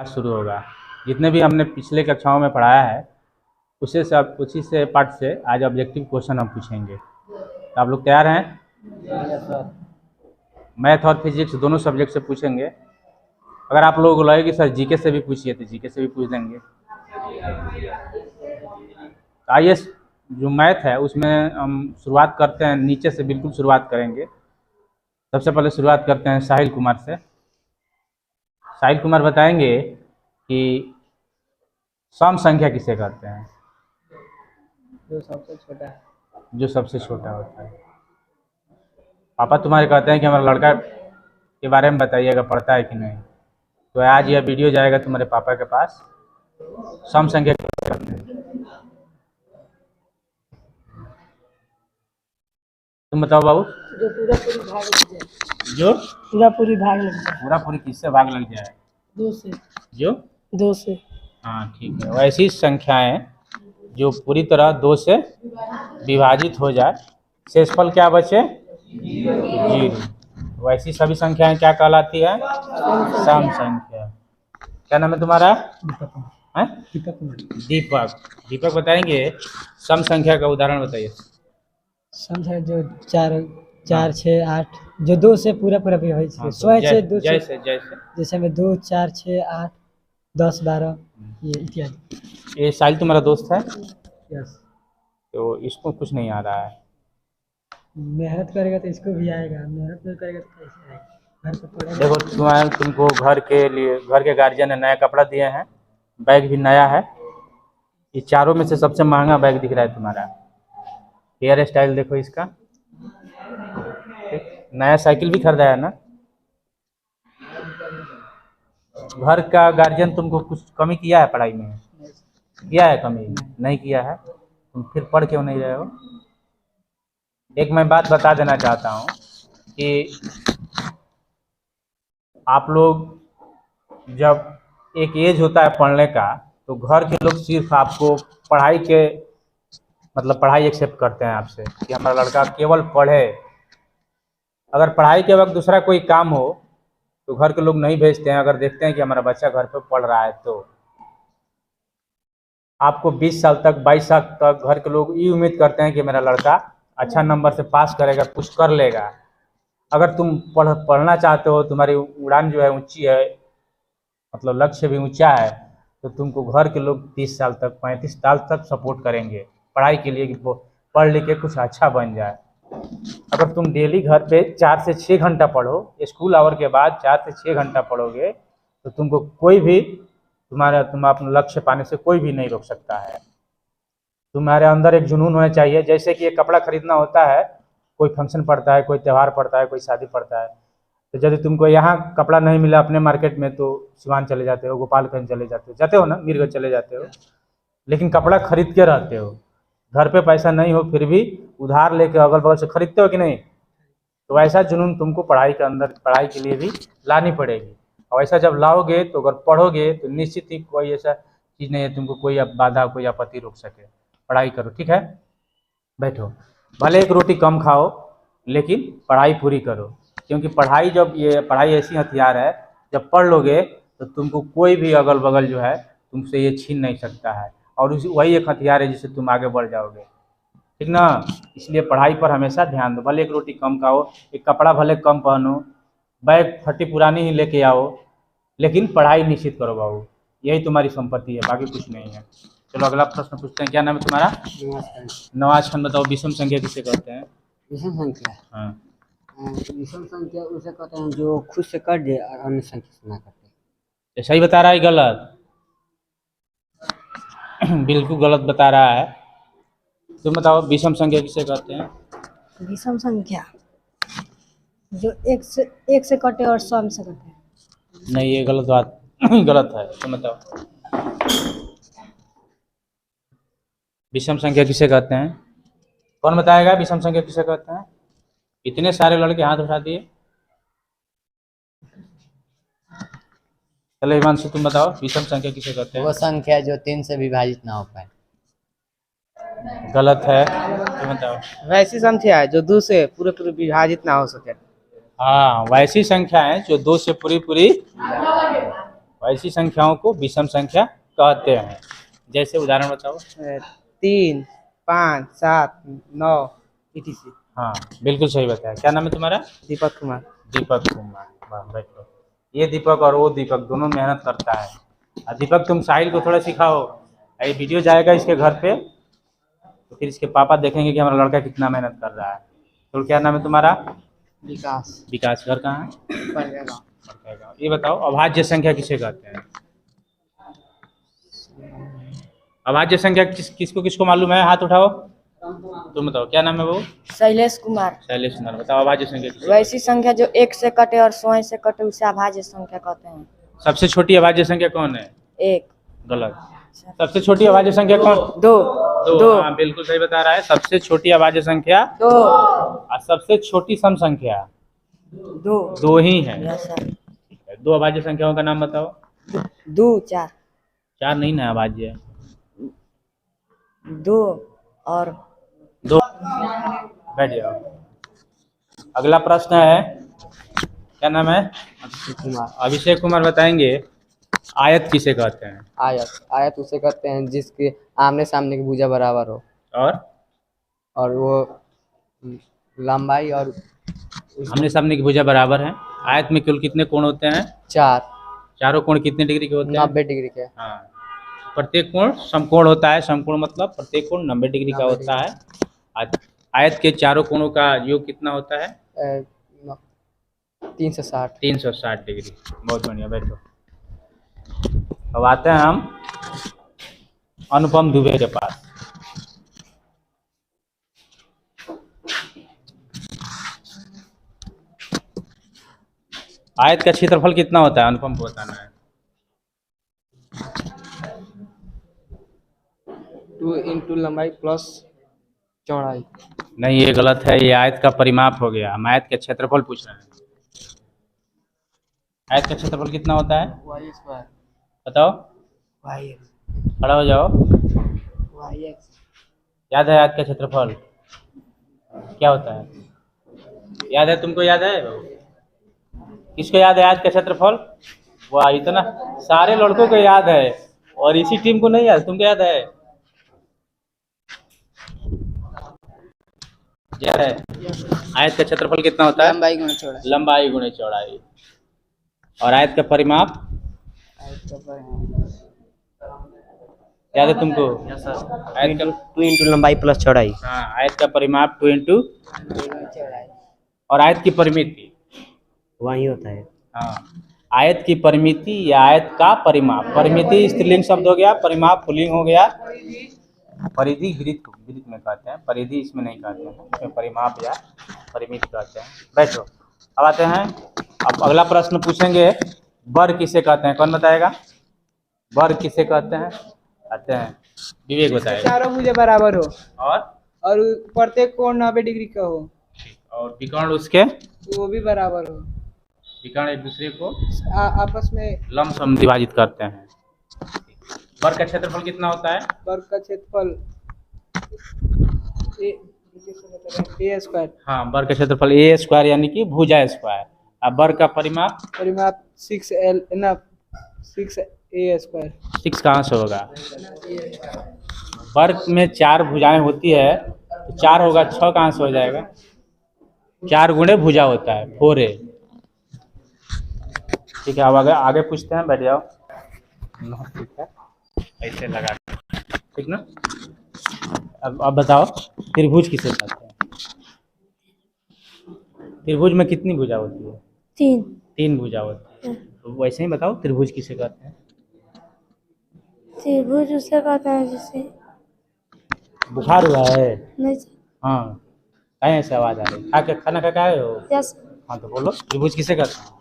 Class शुरू होगा। जितने भी हमने पिछले कक्षाओं में पढ़ाया है उसी से पाठ से आज ऑब्जेक्टिव क्वेश्चन हम पूछेंगे। तो आप लोग तैयार हैं? मैथ और फिजिक्स दोनों सब्जेक्ट से पूछेंगे। अगर आप लोगों को लगे कि सर जीके से भी पूछिए तो जीके से भी पूछ देंगे। आइए, जो मैथ है उसमें हम शुरुआत करते हैं, नीचे से बिल्कुल शुरुआत करेंगे। सबसे पहले शुरुआत करते हैं साहिल कुमार से। साहिल कुमार बताएंगे कि सम संख्या किसे कहते हैं? जो सबसे छोटा है। जो सबसे छोटा होता है। पापा तुम्हारे कहते हैं कि हमारा लड़का के बारे में बताइएगा, पढ़ता है कि नहीं। तो आज यह वीडियो जाएगा तुम्हारे पापा के पास। सम संख्या किसे कहते हैं? तुम बताओ बाबू। जो पूरा पूरी भाग लग जाए। जो पूरा पूरी भाग लग जाए। पूरा पूरी किससे भाग लग जाए? दो से। जो दो से। हाँ ठीक है। वैसी संख्याएं जो पूरी तरह दो से विभाजित हो जाए, शेषफल क्या बचे? जीरो। वैसी सभी संख्याएं क्या कहलाती है? सम संख्या। क्या नाम है तुम्हारा? हैं? दीपक। दीपक बताएंगे सम संख्या का उदाहरण बताइए। समझा जो चार छः आठ जो दो से पूरा पूरा विभाजित है। स्वयं से दो से जैसे में 2 4 6 8 10 12 ये इत्यादि। ये साहिल तुम्हारा दोस्त है? यस। तो इसको कुछ नहीं आ रहा है। मेहनत करेगा तो इसको भी आएगा, मेहनत नहीं करेगा तो कैसे आएगा? घर पे पढ़ेगा। देखो तुमको घर के गार्जियन ने नया कपड़ा दिए हैं, बैग भी नया है। ये चारों में से सबसे महंगा बैग दिख रहा है तुम्हारा। हेयर स्टाइल देखो इसका। नया साइकिल भी खरीदा है ना। घर का गार्जियन तुमको कुछ कमी किया है पढ़ाई में? किया है कमी? नहीं किया है। तुम फिर पढ़ क्यों नहीं रहे हो? एक मैं बात बता देना चाहता हूँ कि आप लोग जब एक एज होता है पढ़ने का, तो घर के लोग सिर्फ आपको पढ़ाई एक्सेप्ट करते हैं आपसे कि हमारा लड़का केवल पढ़े। अगर पढ़ाई के वक्त दूसरा कोई काम हो तो घर के लोग नहीं भेजते हैं। अगर देखते हैं कि हमारा बच्चा घर पे पढ़ रहा है तो आपको 20 साल तक 22 साल तक घर के लोग ये उम्मीद करते हैं कि मेरा लड़का अच्छा नंबर से पास करेगा, कुछ कर लेगा। अगर तुम पढ़ना चाहते हो, तुम्हारी उड़ान जो है ऊंची है, मतलब लक्ष्य भी ऊंचा है, तो तुमको घर के लोग 30 साल तक 35 साल तक सपोर्ट करेंगे पढ़ाई के लिए कि पढ़ लिख के कुछ अच्छा बन जाए। अगर तुम डेली घर पे 4 से 6 घंटा पढ़ो, स्कूल आवर के बाद 4 से 6 घंटा पढ़ोगे, तो तुमको कोई भी तुम अपना लक्ष्य पाने से कोई भी नहीं रोक सकता है। तुम्हारे अंदर एक जुनून होना चाहिए। जैसे कि एक कपड़ा खरीदना होता है, कोई फंक्शन पड़ता है, कोई त्यौहार पड़ता है, कोई शादी पड़ता है, तो यदि तुमको यहाँ कपड़ा नहीं मिला अपने मार्केट में तो सिवान चले जाते हो, गोपालगंज जाते हो ना, मीरगंज चले जाते हो, लेकिन कपड़ा खरीद के रहते हो। घर पे पैसा नहीं हो फिर भी उधार लेके अगल बगल से खरीदते हो कि नहीं? तो वैसा जुनून तुमको पढ़ाई के लिए भी लानी पड़ेगी। और ऐसा जब लाओगे तो अगर पढ़ोगे तो निश्चित ही कोई ऐसा चीज़ नहीं है तुमको कोई बाधा, कोई आपत्ति रोक सके। पढ़ाई करो, ठीक है? बैठो, भले एक रोटी कम खाओ लेकिन पढ़ाई पूरी करो, क्योंकि पढ़ाई ऐसी हथियार है, जब पढ़ लोगे तो तुमको कोई भी अगल बगल जो है तुमसे ये छीन नहीं सकता है। और वही एक हथियार है जिससे तुम आगे बढ़ जाओगे, ठीक ना? इसलिए पढ़ाई पर हमेशा ध्यान दो। भले एक रोटी कम खाओ, एक कपड़ा भले कम पहनो, बैग फटी पुरानी ही लेके आओ, लेकिन पढ़ाई निश्चित करो बाबू। यही तुम्हारी संपत्ति है, बाकी कुछ नहीं है। चलो अगला प्रश्न पूछते हैं। क्या नाम है तुम्हारा? नवाज खान। बताओ विषम संख्या किसे कहते हैं? विषम संख्या? हाँ, विषम संख्या उसे कहते हैं जो खुद से कट दे और अन्य संख्या से ना कटे। सही बता रहा है गलत? बिल्कुल गलत बता रहा है। तुम बताओ विषम संख्या किसे कहते हैं? विषम संख्या जो एक से कटे और सम से कटे। नहीं, ये गलत बात गलत है। तुम बताओ विषम संख्या किसे कहते हैं? कौन बताएगा विषम संख्या किसे कहते हैं? इतने सारे लड़के हाथ उठा दिए। चलो हिमांशु तुम बताओ विषम संख्या किसे कहते हैं? वो संख्या जो 3 से विभाजित ना हो पाए। गलत है। तुम बताओ। वैसी संख्या है जो 2 से पूरे पूरे विभाजित ना हो सके। हाँ, वैसी संख्या है जो 2 से पूरी ऐसी संख्याओं को विषम संख्या कहते हैं। जैसे उदाहरण बताओ। 3, 5, 7, 9 etc। हाँ बिल्कुल सही बताया। क्या नाम है तुम्हारा? दीपक कुमार। दीपक कुमार। वाह, बैठो। ये दीपक और वो दीपक दोनों मेहनत करता है। दीपक तुम साहिल को थोड़ा सिखाओ। ये वीडियो जाएगा इसके घर पे, तो फिर इसके पापा देखेंगे कि हमारा लड़का कितना मेहनत कर रहा है। तो क्या नाम है तुम्हारा? विकास। विकास। घर कहाँ है? बढ़िया गाँव। बड़का गाँव। ये बताओ अभाज्य संख्या किसे कहते हैं? अभाज्य संख्या किसको किसको मालूम है? हाथ उठाओ। तुम बताओ क्या नाम है वो? शैलेश कुमार। शैलेश कुमार। बताओ अभाज्य संख्या किसे? वैसी संख्या जो 1 से कटे और 100 से कटे उसे अभाज्य संख्या कहते हैं। सबसे छोटी अभाज्य संख्या कौन है? 1। गलत। सबसे छोटी अभाज्य संख्या कौन? 2। दो। हाँ बिल्कुल सही बता रहा है। सबसे छोटी अभाज्य संख्या 2। और सबसे छोटी सम संख्या 2। दो ही है। Yes sir. दो अभाज्य संख्याओं का नाम बताओ। 2, 4। 4 नहीं ना अभाज्य। 2 और 2। बैठ जाओ। अगला प्रश्न है। क्या नाम है? कुमार। अभिषेक कुमार बताएंगे आयत किसे कहते हैं? आयत उसे कहते हैं जिसके आमने सामने की भुजा बराबर हो और वो लंबाई और आमने सामने की भुजा बराबर है। आयत में कुल कितने कोण होते हैं? 4 चारों कोण कितने डिग्री के होते हैं? 90 डिग्री के। हाँ। प्रत्येक कोण समकोण होता है। समकोण मतलब प्रत्येक कोण 90 डिग्री का होता है। आयत के चारों कोणों का योग कितना होता है? 360। 360 डिग्री। बहुत बढ़िया। बैठो। अब आते हैं हम अनुपम दुबे के पास। आयत का क्षेत्रफल कितना होता है? अनुपम को बताना है। 2 इंटू लंबाई प्लस चौड़ाई। नहीं ये गलत है। ये आयत का परिमाप हो गया। हम आयत का क्षेत्रफल पूछ रहे हैं। आयत का क्षेत्रफल कितना होता है? y² बताओ। खड़ा हो जाओ। याद है आयत का क्षेत्रफल क्या होता है? याद है तुमको? याद है? किसको याद है आयत का क्षेत्रफल? वाह, इतना सारे लड़कों को याद है और इसी टीम को नहीं याद। तुमको याद है? याद है? आयत का क्षेत्रफल कितना होता है? लंबाई गुणा चौड़ाई। लंबाई गुणे चौड़ाई। और आयत का परिमाप याद है तुमको? आयत का 2 इंटू लंबाई प्लस चौड़ाई। हाँ, आयत का परिमाप 2 इंटू और आयत की परिमिति वही होता है। हाँ, आयत की परिमिति या आयत का परिमाप। परिमिति स्त्रीलिंग शब्द हो गया, परिमाप पुल्लिंग हो गया। परिधि वृत्त में कहते हैं, परिधि इसमें नहीं कहते हैं। इसमें परिमाप या परिमिति कहते हैं। बैठो। अब आते हैं। अब अगला प्रश्न पूछेंगे वर्ग किसे कहते हैं? कौन बताएगा? वर्ग किसे कहते हैं? आते हैं विवेक बताएगा। चारों भुजा बराबर हो और प्रत्येक कोण 90 डिग्री का हो और विकर्ण उसके वो भी बराबर हो। विकर्ण एक दूसरे को आपस में लमसम विभाजित करते हैं। वर्ग का क्षेत्रफल कितना होता है? वर्ग का क्षेत्रफल a²। हाँ, वर्ग का क्षेत्रफल a² यानी कि भुजा स्क्वायर। अब वर्ग का परिमाप 6l ना 6a²। 6 कहाँ से होगा? वर्ग में 4 भुजाएं होती है तो 4 होगा, 6 कहाँ से हो जाएगा? 4 गुणे भुजा होता है, 4a। ठीक है। अब आगे पूछते हैं। बैठ जाओ। ठीक है, ऐसे लगा ठीक ना। अब बताओ त्रिभुज किसे कहते हैं? त्रिभुज में कितनी भुजा होती है? 3 भुजा होती है। तो वैसे ही बताओ त्रिभुज किसे कहते हैं? त्रिभुज उसे कहते हैं जिसे बुखार हुआ है? नहीं। हाँ, कहीं ऐसे आवाज आ रही। खा के खाना खा के आए हो? यस। हाँ तो बोलो त्रिभुज किसे कहते हैं?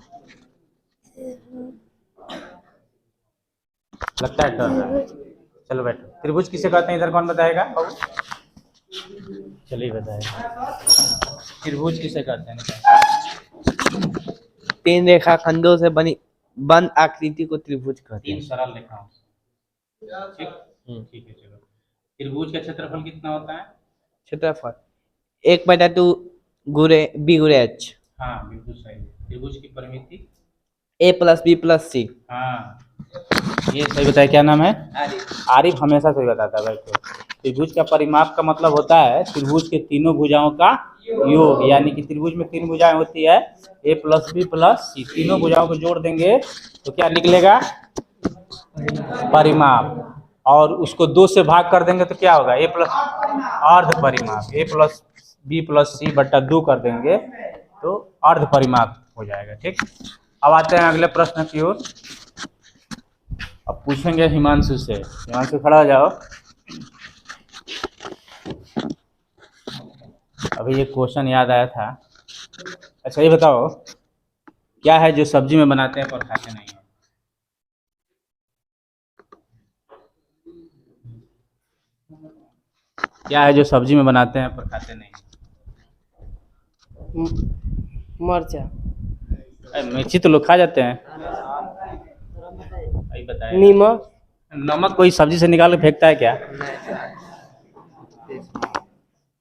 लगता है डर रहा है। चलो बैठो। त्रिभुज किसे कहते हैं इधर कौन बताएगा? चलिए बताएगा। त्रिभुज किसे कहते हैं? 3 रेखा खंडों से बनी बंद आकृति को त्रिभुज कहते 3 हैं। सरल रेखाओं से। ठीक है। चलो, त्रिभुज का क्षेत्रफल कितना होता है? क्षेत्रफल 1/2 गुणे b गुणे h। हाँ बिल्कुल सही है। त्रिभुज की परिमिति a + b + c। हाँ, ये सही बताया, क्या नाम है? आरिफ हमेशा सही बताता है भाई। त्रिभुज का परिमाप का मतलब होता है त्रिभुज के तीनों भुजाओं का योग, यानी कि त्रिभुज में 3 भुजाएं होती है, a + b + c, तीनों भुजाओं को जोड़ देंगे तो क्या निकलेगा? परिमाप। और उसको 2 से भाग कर देंगे तो क्या होगा? a + अर्ध परिमाप, a + b + c बट्टा 2 कर देंगे तो अर्ध परिमाप हो जाएगा। ठीक, अब आते हैं अगले प्रश्न की ओर। अब पूछेंगे हिमांशु से। हिमांशु खड़ा हो जाओ। अभी ये क्वेश्चन याद आया था। अच्छा ये बताओ, क्या है जो सब्जी में बनाते हैं पर खाते नहीं है? क्या है जो सब्जी में बनाते हैं पर खाते नहीं है? मर्चा। मिर्ची तो लोग खा जाते हैं। अभी बताए। नीमक। नमक कोई सब्जी से निकाल के फेंकता है क्या?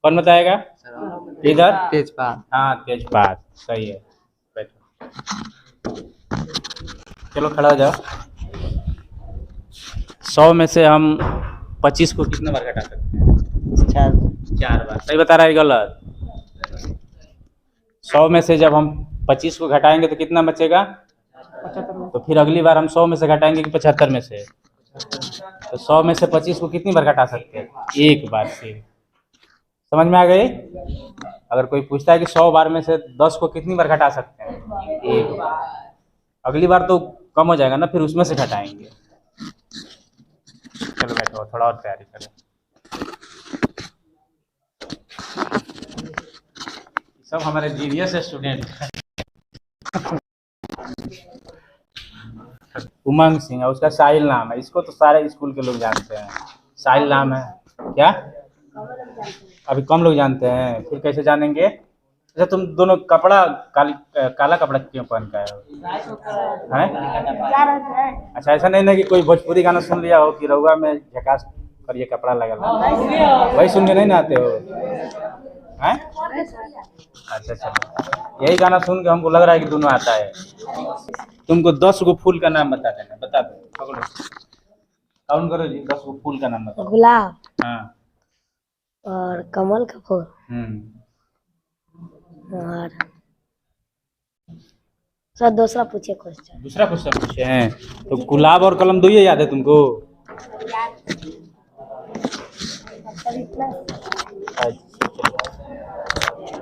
कौन बताएगा? इधर तेजपात। हाँ तेजपात, सही है। बैठो, चलो खड़ा हो जाओ। 100 में से हम 25 को कितने बार घटा सकते हैं? 4 बार। सही बता रहा है गलत? 100 में से जब हम 25 को घटाएंगे तो कितना बचेगा? तो फिर अगली बार हम 100 में से घटाएंगे कि 75 में से? तो 100 में से 25 को कितनी बार घटा सकते हैं? 1 बार से। समझ में आ गई? अगर कोई पूछता है कि 100 बार में से 10 को कितनी बार घटा सकते हैं? 1 बार। अगली बार तो कम हो जाएगा ना, फिर उसमें से घटाएंगे। चलो बैठो, थोड़ा और तैयारी करें। सब हमारे जीनियस स्टूडेंट हैं। उमंग सिंह है, उसका साहिल नाम है। इसको तो सारे स्कूल के लोग जानते हैं। साहिल नाम है। क्या? अभी कम लोग जानते हैं, फिर कैसे जानेंगे? अच्छा तुम दोनों कपड़ा काला कपड़ा क्यों पहन के आए हो? हैं? अच्छा ऐसा नहीं ना कि कोई भोजपुरी गाना सुन लिया हो कि रउआ में झकास करिए कपड़ा लगा, वही सुन के नहीं ना आते हो? हैं? अच्छा चलो, यही गाना सुन के हमको लग रहा है कि दोनों आता है। तुमको 10 गो फूल का नाम बता देना, बता दो, पकड़ो काउंट करो जी। 10 गो फूल का नाम बताओ। गुलाब हाँ। और कमल का फूल और सर दूसरा पूछे क्वेश्चन। दूसरा क्वेश्चन पूछे हैं तो गुलाब और कलम दो ही याद है तुमको?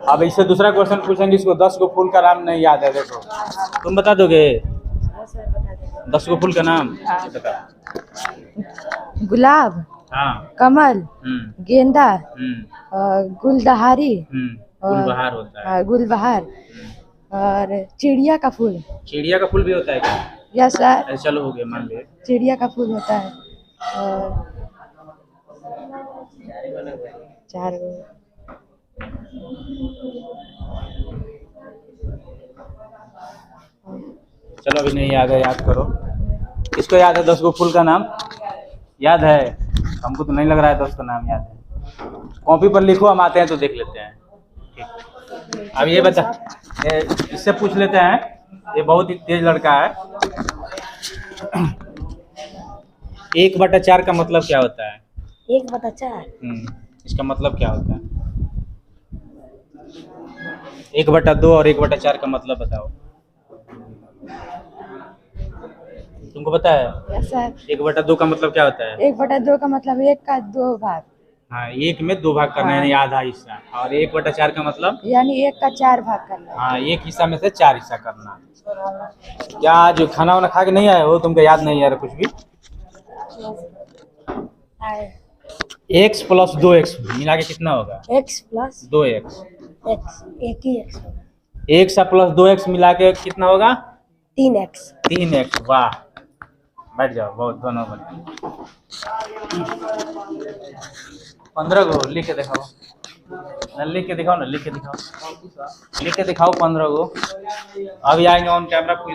अब इससे दूसरा क्वेश्चन पूछेंगे, इसको 10 गो फूल का नाम नहीं याद है। देखो तुम बता दोगे 10 गो फूल का नाम? बता। गुलाब, हाँ। कमल, गेंदा, गुलदहारी, गुलबहार होता है। गुलबहार और चिड़िया का फूल। चिड़िया का फूल भी होता है क्या? Yes sir. चलो हो गया, मान लिया। चिड़िया का फूल होता है और 4 गो। चलो अभी नहीं याद है, याद करो। इसको याद है 10 गो फूल का नाम? याद है? हमको तो नहीं लग रहा है 10 का नाम याद है। कॉपी पर लिखो, हम आते हैं तो देख लेते हैं। ठीक। अब ये बता, इससे पूछ लेते हैं, ये बहुत ही तेज लड़का है। 1/4 का मतलब क्या होता है? 1/4 इसका मतलब क्या होता है? 1/2 और 1/4 का मतलब बताओ। तुमको पता है? Yes sir. 1/2 का मतलब क्या होता है? 1/2 का मतलब 1 का 2 भाग। हाँ, 1 में 2 भाग करना है, यानी आधा हिस्सा। और 1/4 का मतलब यानी 1 का 4 भाग करना। हाँ, 1 हिस्सा में से 4 हिस्सा करना। क्या जो खाना वाना खा के नहीं आए हो? तुमको याद नहीं आ रहा कुछ भी? x + 2x मिला के कितना होगा? x + 2x। x एक ही x होगा। x + 2x मिला के कितना होगा? 3x। 3x। वाह, बैठ जाओ, बहुत दोनों बने। 15 गो लिख के दिखाओ ना, लिख के दिखाओ ना, लिख के दिखाओ, लिख के दिखाओ 15 गो। अभी आएंगे ऑन कैमरा, पूछ